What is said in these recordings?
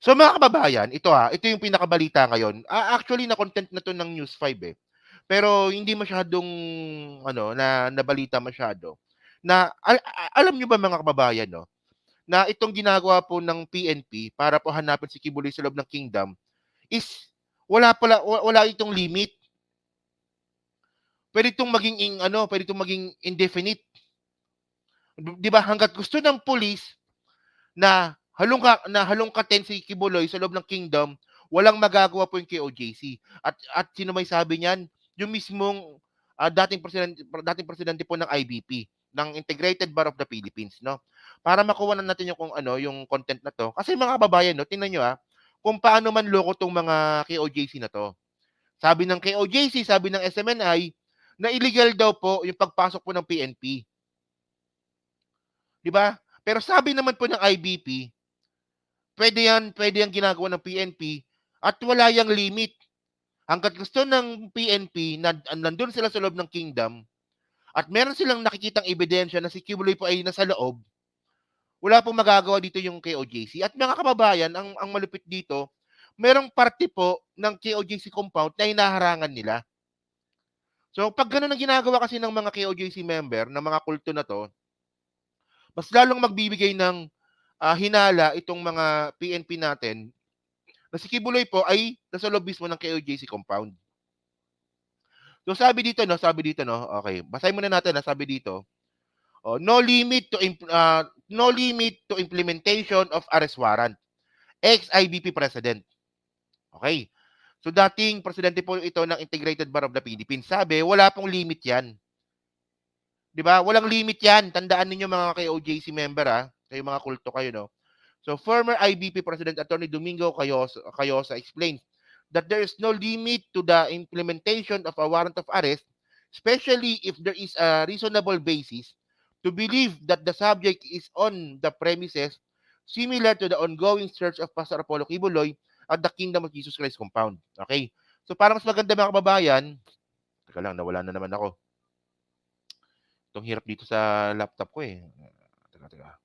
So mga kababayan, ito yung pinakabalita ngayon. Actually na-content na 'to ng News 5 eh. Pero hindi masyadong na nabalita masyado. Alam niyo ba mga kababayan 'no, na itong ginagawa po ng PNP para po hanapin si Kibuloy sa loob ng kingdom is wala itong limit. Puwede itong maging indefinite. 'Di ba hangga't gusto ng pulis na halongkatin si Kibuloy sa loob ng kingdom, walang magagawa po yung KOJC. At sino may sabi niyan? Yung mismong dating presidente po ng IBP, ng Integrated Bar of the Philippines, no? Para makuha na natin yung yung content na 'to. Kasi mga kababayan 'no, tingnan niyo kung paano man loko 'tong mga KOJC na 'to. Sabi ng KOJC, sabi ng SMNI, na illegal daw po yung pagpasok po ng PNP. 'Di ba? Pero sabi naman po ng IBP, pwede yang ginagawa ng PNP at wala yang limit. Hangga't gusto ng PNP na nandun sila sa loob ng kingdom at meron silang nakikitang ebidensya na si Kibuloy po ay nasa loob, wala pong magagawa dito yung KOJC. At mga kababayan, ang malupit dito, merong parte po ng KOJC compound na hinaharangan nila. So pag ganun ang ginagawa kasi ng mga KOJC member, ng mga kulto na to, mas lalong magbibigay ng hinala itong mga PNP natin na si Kibuloy po ay nasa loob mismo ng KOJC compound. So sabi dito no, okay, basahin muna natin sabi dito, no limit to implementation of arrest warrant. Ex-IBP President. Okay. So dating presidente po ito ng Integrated Bar of the Philippines. Sabi, wala pong limit 'yan. 'Di ba? Walang limit 'yan. Tandaan niyo mga KOJC member kayo mga kulto kayo no. So former IBP President Attorney Domingo Cayosa explained that there is no limit to the implementation of a warrant of arrest, especially if there is a reasonable basis to believe that the subject is on the premises similar to the ongoing search of Pastor Apollo Kibuloy at the Kingdom of Jesus Christ compound. Okay? So para mas maganda mga kababayan, teka lang, nawala na naman ako. Itong hirap dito sa laptop ko eh. Teka.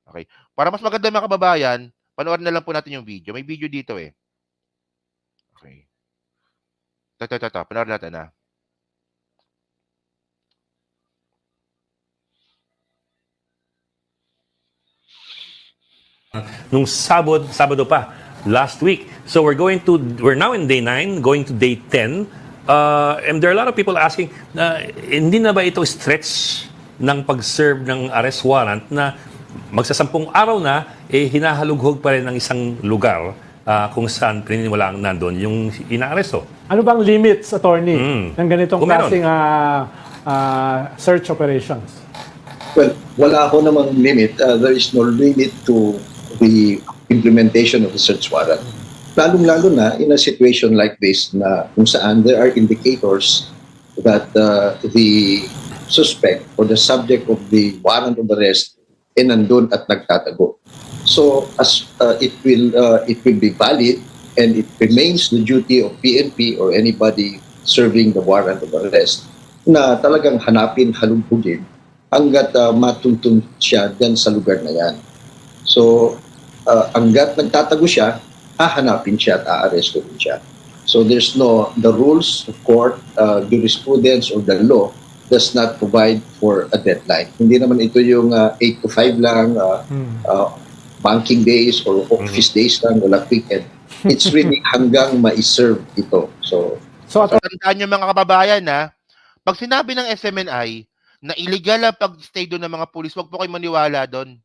Okay. Para mas maganda mga kababayan, panoorin na lang po natin yung video. May video dito eh. Okay. Ito. Panoorin natin Nung Sabado pa, last week. So we're now in day 9, going to day 10. And there are a lot of people asking, hindi na ba ito stretch ng pag-serve ng arrest warrant na magsasampung araw na, hinahalughog pa rin ng isang lugar kung saan pininiwalang nandun yung inaaresto. Ano bang limits, attorney, ng ganitong klaseng search operations? Well, wala ako namang limit. There is no limit to the implementation of the search warrant. Lalong-lalo na in a situation like this na kung saan there are indicators that the suspect or the subject of the warrant of arrest nandun at nagtatago. So as it will be valid and it remains the duty of PNP or anybody serving the warrant of arrest na talagang hanapin, halughugin hanggat matuntun siya dyan sa lugar na yan. So hanggat nagtatago siya, hahanapin siya at aarestuhin siya. So there's the rules of court, jurisprudence or the law does not provide for a deadline. Hindi naman ito yung 8 to 5 lang, banking days or office days lang, walang weekend. It's really hanggang ma-serve ito. So tandaan nyo mga kababayan pag sinabi ng SMNI na illegal ang pag-stay doon ng mga pulis, wag po kayo maniwala doon.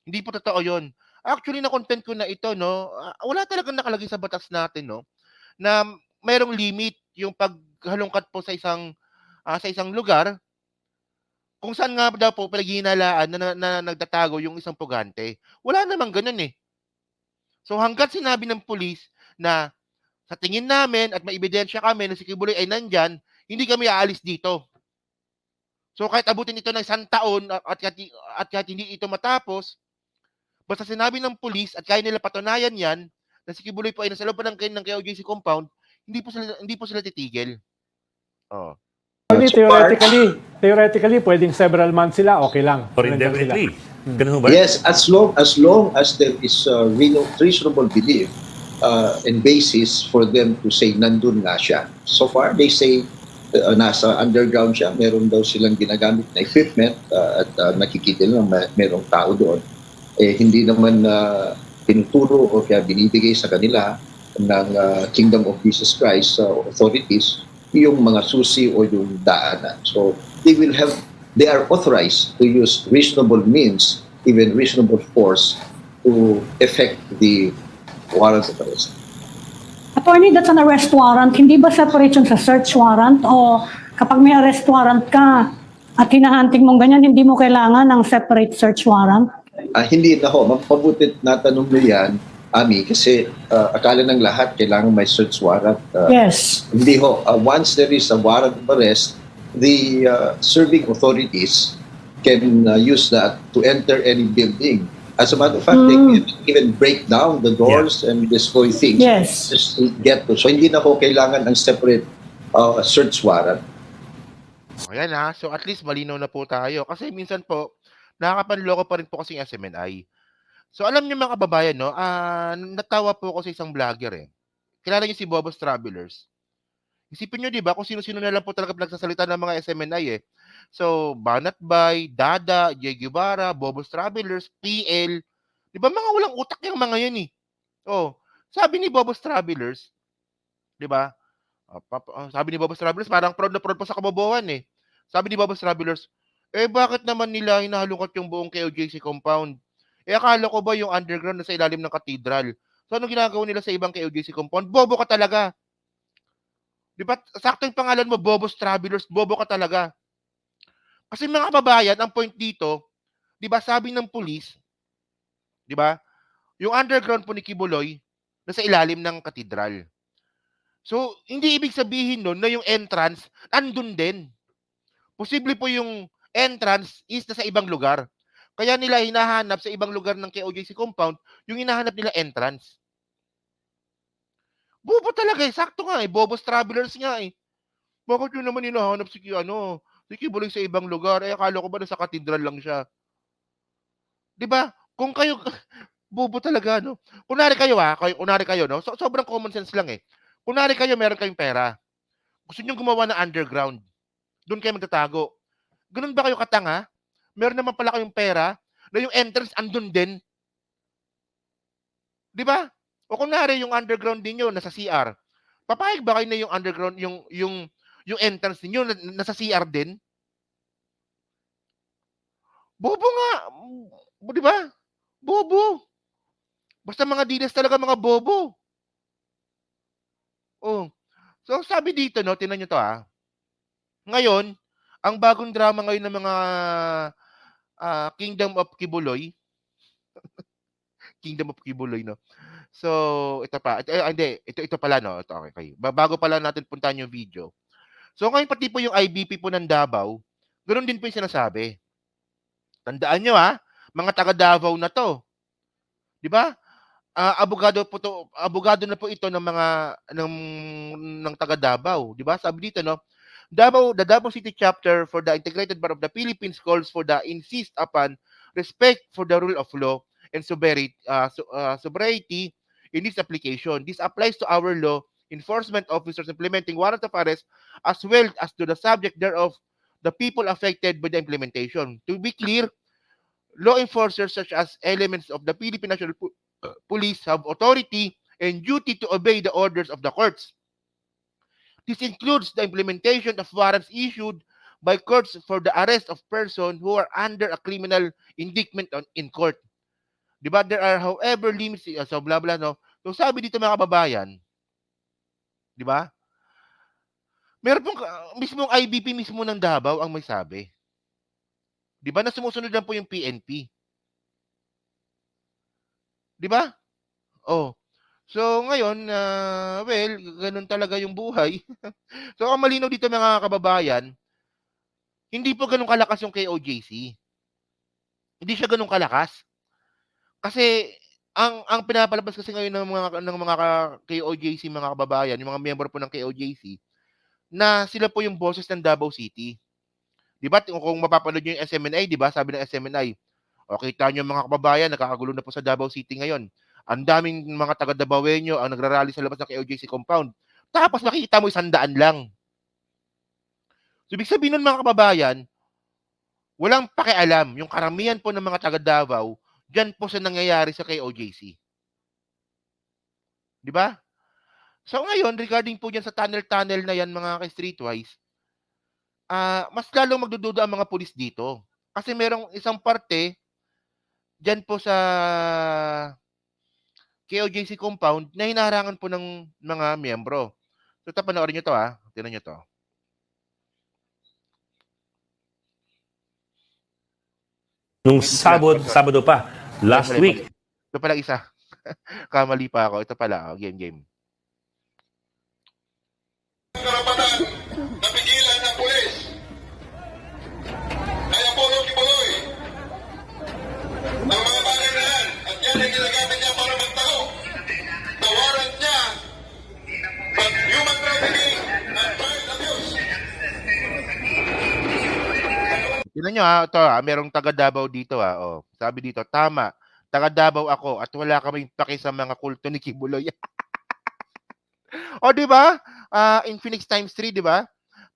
Hindi po totoo yun. Actually, na-content ko na ito, no? Wala talagang nakalagay sa batas natin, no? Na mayroong limit yung paghalungkat po sa isang lugar kung saan nga daw po pinaghihinalaan na nagtatago yung isang pugante. Wala namang ganun eh. So hangga't sinabi ng pulis na sa tingin namin at may ebidensya kami na si Kibuloy ay nandyan, hindi kami aalis dito. So kahit abutin ito ng 1 taon at kahit hindi ito matapos, basta sinabi ng pulis at kaya nila patunayan yan na si Kibuloy po ay nasa loob ng KOJC compound, hindi po sila titigil. Oh. Theoretically, pwedeng several months sila, okay lang. Or indefinitely. Ganun ba? Yes, as long as there is reasonable belief and basis for them to say nandun nga siya. So far, they say nasa underground siya, meron daw silang ginagamit na equipment at nakikita lang merong tao doon. Hindi naman tinuturo o kaya binibigay sa kanila ng Kingdom of Jesus Christ authorities yung mga susi o yung daanan. So they are authorized to use reasonable means, even reasonable force to effect the warrant of arrest. Attorney, that's an arrest warrant. Hindi ba separate yun sa search warrant? O kapag may arrest warrant ka at hinahunting mong ganyan, hindi mo kailangan ng separate search warrant? Hindi na ho, mapabutit natanong mo yan, Ami, kasi akala ng lahat kailangan may search warrant. Yes. Hindi ho, once there is a warrant of arrest, the serving authorities can use that to enter any building. As a matter of fact, they can even break down the doors and destroy things. Yes. Just to get to. So hindi na ho kailangan ng separate search warrant. Ayan ha. So at least malinaw na po tayo. Kasi minsan po, nakakapanloko pa rin po kasi yung SMNI. So alam niyo mga kababayan, no? Natawa po ako sa isang vlogger eh. Kilala niyo si Bobos Travelers. Isipin niyo 'di ba kung sino-sino na lang po talaga nagsasalita ng mga SMNI eh. So Banat Bay, Dada, Jay Guevara, Bobos Travelers, PL. 'Di ba mga walang utak yung mga 'yan eh. Oh, sabi ni Bobos Travelers, 'di ba? Sabi ni Bobos Travelers parang proud na proud pa sa kabobohan eh. Sabi ni Bobos Travelers, bakit naman nila hinahalungkat yung buong KOJC compound? Akala ko ba yung underground na sa ilalim ng katedral? So, anong ginagawa nila sa ibang KOJC compound? Bobo ka talaga. Di ba? Sakto yung pangalan mo, Bobos Travelers, bobo ka talaga. Kasi mga kababayan, ang point dito, di ba, sabi ng pulis, di ba, yung underground po ni Kibuloy, nasa ilalim ng katedral. So, hindi ibig sabihin nun na yung entrance, andun din. Posible po yung entrance is nasa ibang lugar. Kaya nila hinahanap sa ibang lugar ng KOJC compound, yung hinahanap nila entrance. Bobo talaga eh. Sakto nga eh. Bobos Travelers nga eh. Bakit yun naman hinahanap si Kibuloy sa ibang lugar? Akala ko ba nasa katedral lang siya? 'Di ba? Kung kayo, bobo talaga, no? Kunwari kayo, no? Sobrang common sense lang eh. Kunwari kayo, meron kayong pera. Gusto nyo gumawa ng underground. Doon kayo magtatago. Ganun ba kayo katanga? Meron naman pala kayong pera na yung entrance andun din. 'Di ba? O kunwari yung underground niyo nasa CR. Papayag ba kayo na yung underground yung entrance niyo nasa CR din? Bobo nga. 'Di ba? Bobo. Basta mga dinas talaga mga bobo. Oh. So sabi dito no, tingnan niyo to Ngayon, ang bagong drama ngayon ng mga Kingdom of Kibuloy. Kingdom of Kibuloy, no? So, ito pa. Ito pala, no? Ito, okay. Bago pala natin puntahan yung video. So, ngayon pati po yung IBP po ng Davao, ganoon din po yung sinasabi. Tandaan nyo, mga taga Davao na to. Di ba? Abogado na po ito ng mga ng taga Davao, di ba? Sabi dito, no? The Davao City chapter for the Integrated Bar of the Philippines calls for the insist upon respect for the rule of law and sobriety in this application. This applies to our law enforcement officers implementing warrant of arrest as well as to the subject thereof, the people affected by the implementation. To be clear, law enforcers such as elements of the Philippine National Police have authority and duty to obey the orders of the courts. This includes the implementation of warrants issued by courts for the arrest of persons who are under a criminal indictment in court. Diba? There are, however, limits, so blah blah, no? So sabi dito mga kababayan, di ba? Meron pong mismong IBP mismo ng Davao ang may sabi. Di ba? Na sumusunod lang po yung PNP. Di ba? Oh. So ngayon, well, ganun talaga yung buhay. So ang malinaw dito mga kababayan, hindi po ganun kalakas yung KOJC. Hindi siya ganun kalakas. Kasi ang pinapalabas kasi ngayon ng mga KOJC mga kababayan, yung mga miyembro po ng KOJC, na sila po yung boses ng Davao City. 'Di ba? Kung mapapanood niyo yung SMNI, 'di ba? Sabi ng SMNI, O kita nyo mga kababayan, nakakagulo na po sa Davao City ngayon. Ang daming mga taga-Davaoenyo ang nagrarally sa labas ng KOJC compound. Tapos makikita mo 100 lang. So, ibig sabihin nun mga kababayan, walang pakialam. Yung karamihan po ng mga taga-Davao, dyan po sa nangyayari sa KOJC. Di ba? So ngayon, regarding po dyan sa tunnel-tunnel na yan mga ka-streetwise, mas lalong magdududa ang mga pulis dito. Kasi merong isang parte dyan po sa KOJC compound na hinaharangan po ng mga miyembro. So panoorin nyo to Tingnan nyo to. Nung Sabado pa, last week, Ito pala isa. Kamali pa ako. Ito pala. Game. Karapatan na pigilan ng pulis ay Apollo Kibuloy ang mga bagay na yan at yan ay ginagamit niya para magtago sa warrant niya sa human trafficking and child abuse. Tingnan nyo ito merong taga Davao dito Oh, sabi dito, tama. Taga Davao ako at wala kaming paki sa mga kulto ni Kibuloy. O, di ba? Infinix times 3, di ba?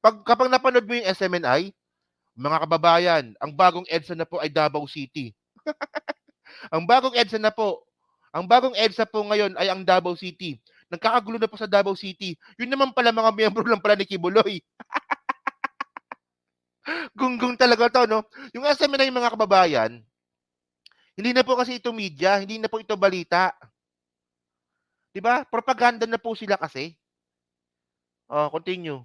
Kapag napanood mo yung SMNI, mga kababayan, ang bagong EDSA na po ay Davao City. Ang bagong EDSA po ngayon ay ang Davao City. Nagkakagulo na po sa Davao City. Yun naman pala mga miyembro lang pala ni Kibuloy. Gunggong talaga to, no? Yung SMNI mga kababayan, hindi na po kasi ito media, hindi na po ito balita. 'Di ba? Propaganda na po sila kasi. Oh, continue.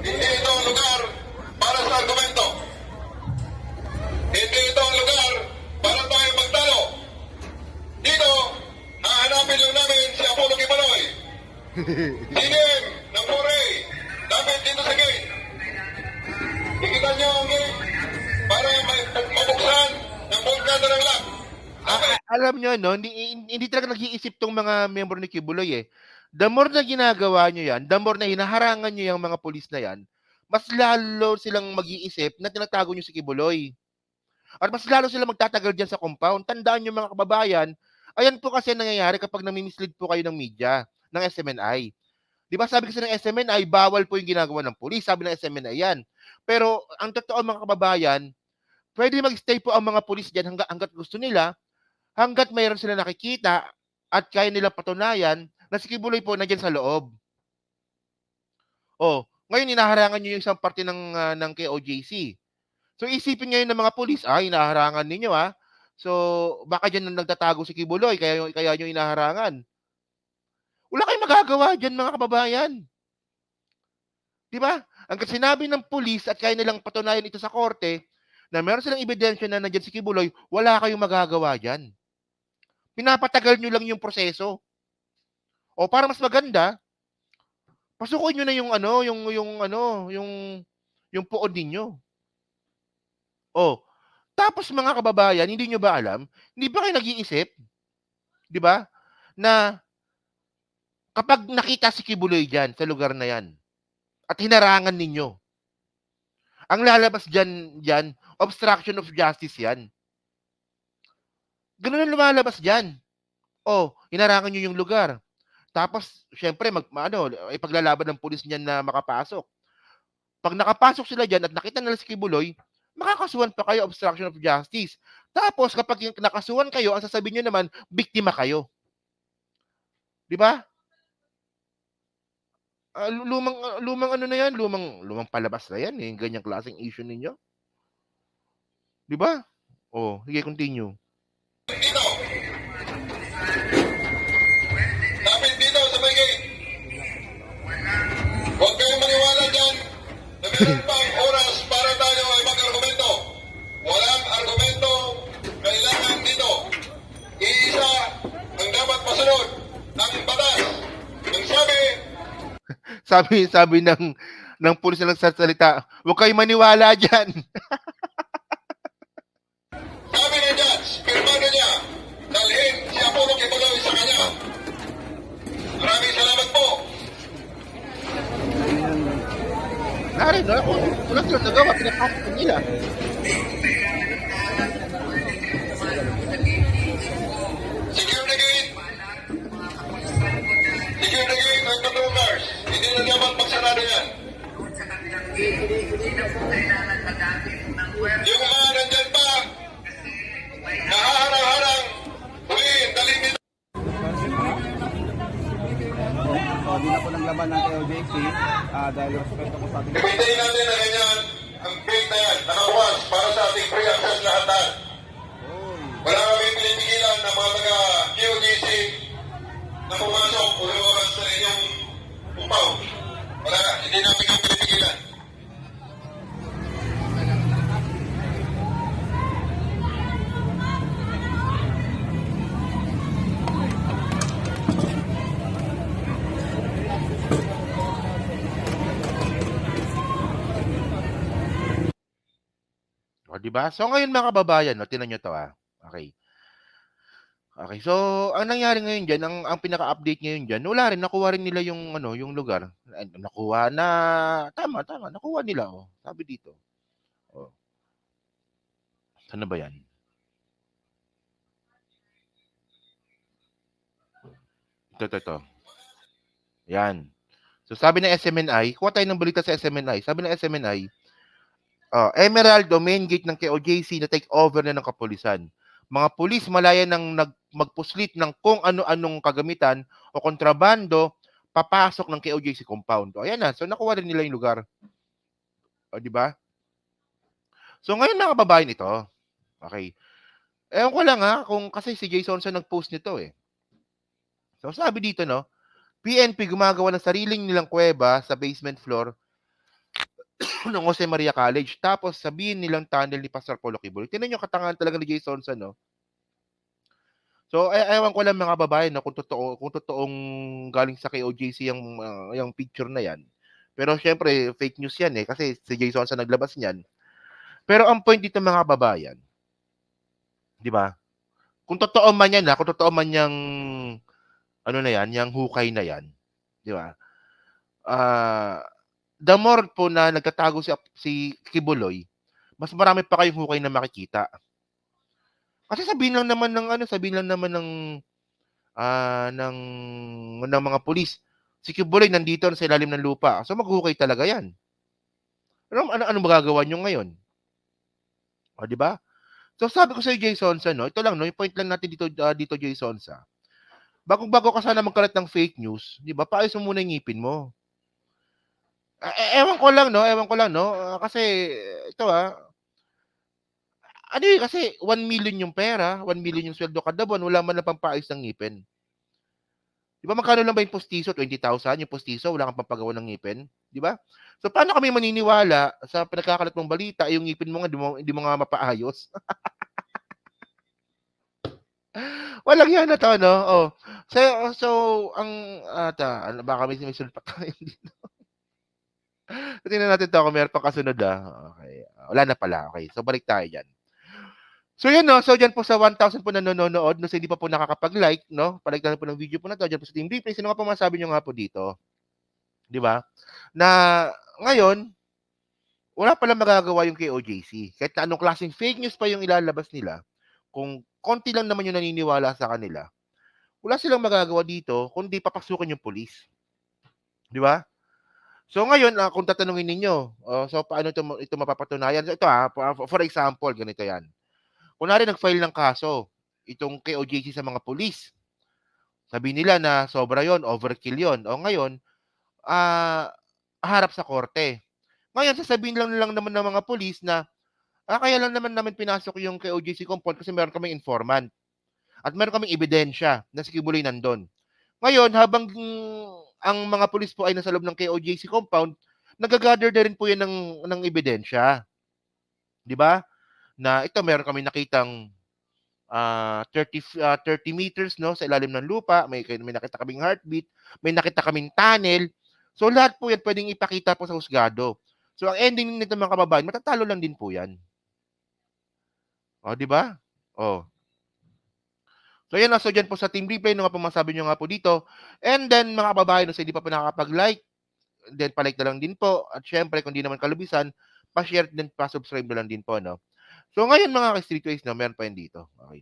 Hindi ito ang lugar para sa argumento. Hindi ito ang lugar para tayo magtalo. Dito, hahanapin lang namin si Apollo Kibuloy. Sinim ng Moray, dapat dito sa gate. Ikitan niyo ang gate para mabuksan ng bulkada ng lock. Alam nyo, no, hindi talaga nag-iisip tong mga miyembro ni Kibuloy The more na ginagawa nyo yan, the more na hinaharangan nyo yung mga pulis na yan, mas lalo silang mag-iisip na tinatago nyo si Kibuloy. At mas lalo silang magtatagal dyan sa compound. Tandaan nyo mga kababayan, ayan po kasi nangyayari kapag nami-mislead po kayo ng media, ng SMNI. Di ba sabi kasi ng SMNI, bawal po yung ginagawa ng pulis. Sabi ng SMNI yan. Pero ang totoo mga kababayan, pwede mag-stay po ang mga pulis dyan hanggat gusto nila, hanggat mayroon sila nakikita at kaya nila patunayan na si Kibuloy po nandiyan sa loob. Oh, ngayon hinaharangan niyo yung isang parte ng KOJC. So isipin ngayon ng mga pulis, hinaharangan ninyo So baka diyan nagtatago si Kibuloy kaya niyo hinaharangan. Wala kayong magagawa diyan mga kababayan. 'Di ba? Ang sinabi ng pulis at kaya nilang patunayan ito sa korte na meron silang ebidensya na nandiyan si Kibuloy, wala kayong magagawa diyan. Pinapatagal nyo lang yung proseso. O para mas maganda, pasukin nyo na yung puon ninyo. O, tapos mga kababayan, hindi nyo ba alam, hindi ba kayo nag-iisip, di ba, na kapag nakita si Kibuloy dyan, sa lugar na yan, at hinarangan ninyo, ang lalabas dyan, obstruction of justice yan. Ganun ang lumalabas dyan. O, hinarangan nyo yung lugar. Tapos, syempre, ipaglalaban ng pulis niyan na makapasok. Pag nakapasok sila dyan at nakita nila si Kibuloy, makakasuhan pa kayo obstruction of justice. Tapos, kapag nakasuhan kayo, ang sasabihin nyo naman, biktima kayo. Di ba? Lumang palabas na yan yung ganyang klaseng issue ninyo. Di ba? O, sige, continue. Dito. Dapat dito sa may gate. Huwag kayong maniwala dyan na meron pang oras para tayo ay mag-argumento. Walang argumento kailangan dito. Iisa ang dapat masunod ng batas. Ang sabi ng pulis na nagsasalita, huwag kayong maniwala dyan. sabi ng judge, pirmado niya, dalhin si Apollo Kibuloy sa kanya. Maraming salamat po. Wala rin, wala silang nagawa, pinapasok na nila. Secure the gate. Secure the gate at patrollers. Hindi na dapat pagsarado yan. Yung mga nandyan pa, nahaharang-harang, huliin, dalhin nila. Hindi na po naglaban ng LJC dahil respeto ko sa ating Ipintayin natin na ganyan ang gate na yan, nakawas para sa ating free access lahat. Wala kami pinipigilan ng mga taga-QGC na pumasok o lumabas sa inyong upaw. Wala, hindi namin yung pinipigilan. O, di ba? So, ngayon mga kababayan, no, tinan nyo to, Okay. Okay, so, ang nangyari ngayon dyan, ang pinaka-update ngayon dyan, wala rin, nakuha rin nila yung, yung lugar. Nakuha na, tama, nakuha nila, sabi dito. Saan ba yan? Ito. Yan. So, sabi ng SMNI, kuha tayo ng balita sa SMNI. Sabi ng SMNI, Emerald o main gate ng KOJC na take over na ng kapulisan. Mga pulis malaya nang magpuslit ng kung ano-anong kagamitan o kontrabando papasok ng KOJC compound. O, ayan na. So, nakuha rin nila yung lugar. O, di ba? So, ngayon mga kababayan ito. Okay. Ewan ko lang kung kasi si Jason sa nag-post nito eh. So, sabi dito, no, PNP gumagawa ng sariling nilang kuweba sa basement floor ng Jose Maria College. Tapos sabihin nilang tunnel ni Pastor Paulo Kibuloy. Tingnan nyo katangahan talaga ni Jason sa, no? So, ewan ko lang mga babae, no, kung totoong galing sa KOJC yung picture na yan. Pero syempre, fake news yan eh, kasi si Jason sa naglabas niyan. Pero ang point dito mga babayan, di ba? Kung totoo man yan, kung totoo man yung yung hukay na yan, di ba? The more po na nagtatago si Kibuloy, mas marami pa kayong hukay na makikita. Kasi sabihin lang naman ng mga pulis, si Kibuloy nandito sa ilalim ng lupa. So maghukay talaga yan. Ano magagawa nyo ngayon? O, di ba? So sabi ko sa Jason sa, no, ito lang, no, yung point lang natin dito Jason sa. Bago ka sana magkalat ng fake news, di ba? Paayos mo muna yung ngipin mo. Ewan ko lang, no? Kasi, ito kasi 1 million yung pera, 1 million yung sweldo kada buwan, wala man na pampaayos ng ngipin. Di ba magkano lang ba yung postizo? 20,000 yung postizo, wala kang pampagawa ng ngipin. Di ba? So, paano kami maniniwala sa pinagkakalat mong balita, yung ngipin mo nga, hindi mo nga mapaayos? Walang yan na to, no? So baka may sulpat tayo dito. Tingnan natin to kung meron pang kasunod, Okay. Wala na pala. Okay. So, balik tayo dyan. So, yan, no? So, dyan po sa 1,000 po na nanonood, no? So, hindi pa po nakakapag-like, no? Paligtan po ng video po na to. Dyan po sa Team Replay. Sino nga po masabi nyo nga po dito? Di ba? Na, ngayon, wala palang magagawa yung KOJC. Kahit na anong klaseng fake news pa yung ilalabas nila, kung konti lang naman yung naniniwala sa kanila, wala silang magagawa dito kundi papasukin yung pulis. Di ba? So ngayon, kung tatanungin ninyo, so paano ito mapapatunayan? So ito for example, ganito yan. Kunwari nag-file ng kaso, itong KOJC sa mga pulis. Sabi nila na sobra yon, overkill yon. O ngayon, harap sa korte. Ngayon, sasabihin lang naman ng mga pulis na, kaya lang naman namin pinasok yung KOJC compound kasi meron kaming informant. At meron kaming ebidensya na si Kibuloy nandun. Ngayon, habang ang mga pulis po ay nasa loob ng KOJC compound, nagagather na rin po yan ng ebidensya. Di ba? Na ito, meron kami nakitang 30 meters, no, sa ilalim ng lupa, may nakita kaming heartbeat, may nakita kaming tunnel. So lahat po yan pwedeng ipakita po sa husgado. So ang ending nito mga kababayan, matatalo lang din po yan. O, di ba? So yan, so dyan po sa Team Replay, nga po masabi nyo nga po dito. And then mga kababayan, so hindi pa po nakakapag-like, then palike na lang din po. At syempre, kung di naman kalubisan, pa-share din, pa-subscribe na lang din po, no? So, ngayon mga ka-Streetways, no, meron pa yun dito. Okay.